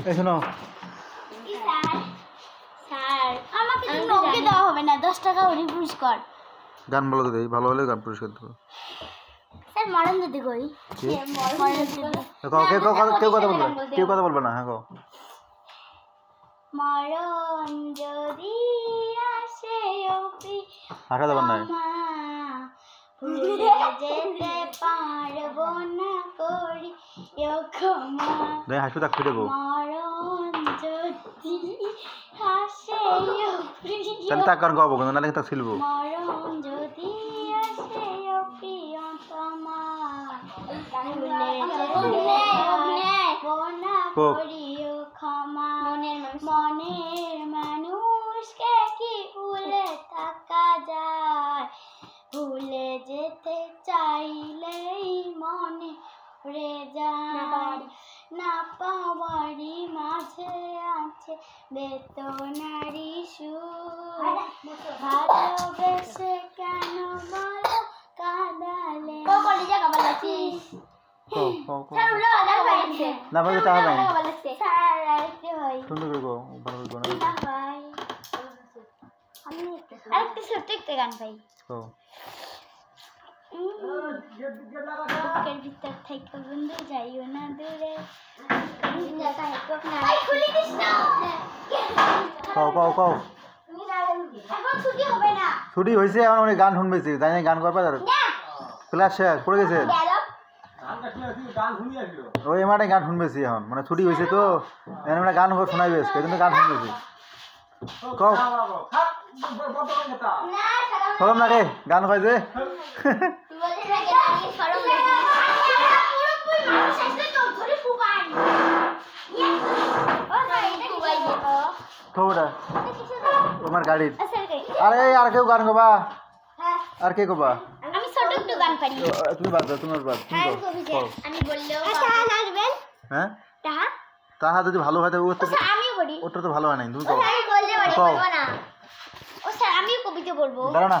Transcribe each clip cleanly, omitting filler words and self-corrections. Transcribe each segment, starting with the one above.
এই শোনো স্যার আমাকে কিন্তু ওকে দেওয়া হবে না 10 টাকা ওরই পুরস্কার গান বলো তো দেই ভালো হলে গান পুরস্কার দেবো স্যার মরণ দিতে কই কেউ কথা বলবে না হ্যাঁ গো মরণ যদি আসে হাঁটা দেবার নাই ভুলে যেতে পারবো না করি ক্ষমা দেখ হাসপাতাল ফিরে গো মরণ যদি আসে তাহলে তাক গান গাবো কিন্তু নালে তাক ছিলবো মরণ যদি আসে প্রিয়তমা ভুলে যেতে পারবো না করি ক্ষমা মনের মানুষকে কি ভুলে থাকা যায় ভুলে যেতে চাইলেই মনে পড়ে যায় না পাওয়ারই মাঝে আছে বেদনারি সুর ভালোবেসে কেন বলো কাঁদালে না ভাই এটা হবে সুন্দর করে গো ভালো করে গো আমি আরেকটা ছোট্ট একটা গান পাই ও বুকের ভিতর থেকে বন্ধু যাইও না দূরে কও এখন ছুটি হবে না ছুটি হয়েছে এখন অনেক গান শুনবেছি তাই গান করবা আর ক্লাস শেষ পড়ে গেছে ওই মাঠে গান শুনবেছি এখন মানে ছুটি হয়েছে তো মানে গান শোনাইবে এই জন্য গান শুনবেছি কও শরম লাগে গান কয় যে তোমার গাড়ি আরে আর কেউ গান গাবা আর কে গাবা আমি ছোট একটু গান পারি তুমি বাদ দাও তোমার বাদ আমি বললেও তাহা নাচবেন হ্যাঁ তাহা তাহা যদি ভালো হয় তাহলে আমি বলি ওটা তো ভালো হয় নাই তুমি কও আমি বললে বলবো না ও স্যার আমি কবিতা বলবো দাঁড়া না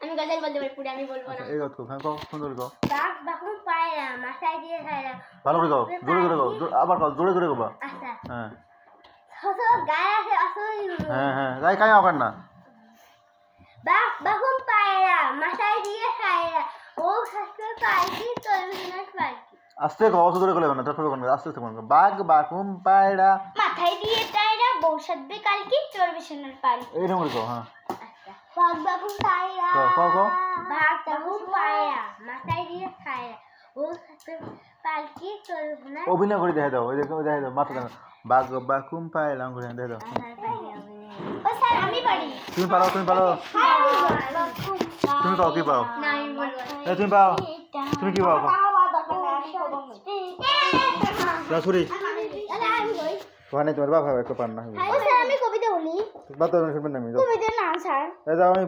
আমি গজল বলতে পারি পুরো আমি বলবো না এই গত কও হ্যাঁ কও সুন্দর কও বাঘ বাকুম পায় না মাথায় দিয়ে খায় না ভালো করে কও জোরে করে কও আবার কও জোরে করে কও আচ্ছা হ্যাঁ হসো গায়ে আছে আসল হ্যাঁ গায় কাই আবার না বাঘ বাকুম পায় না মাথায় দিয়ে খায় না ও খাসকে পায় কি তলবিনার পায় আস্তে কও অত জোরে করে কও না তারপরে কোন আস্তে আস্তে কোন বাঘ বাকুম পায়রা মাথায় দিয়ে টায়রা বউ সাথে কাল কি চলবে সোনার পাড়ি এইরকম করে কও হ্যাঁ বাঘ বাকুম পায়রা কও বাঘ বাকুম পায়রা মাথায় দিয়ে খায় না ও সাথে কাল কি চলবে না অভিনয় করে দেখাই দাও ওই দেখাই দাও মাথা দাও বাঘ বাকুম পায়রা করে দেখাই দাও ও স্যার আমি পারি তুমি পারো তুমি কও কি পাও না আমি বলবো এই তুমি পাও তুমি কি পাও রাসুরি ওখানে তোমার বাবা একটা পান না আমি কবিতা বলি বাদ শুনবেন না আমি কবিতা না স্যার যাও আমি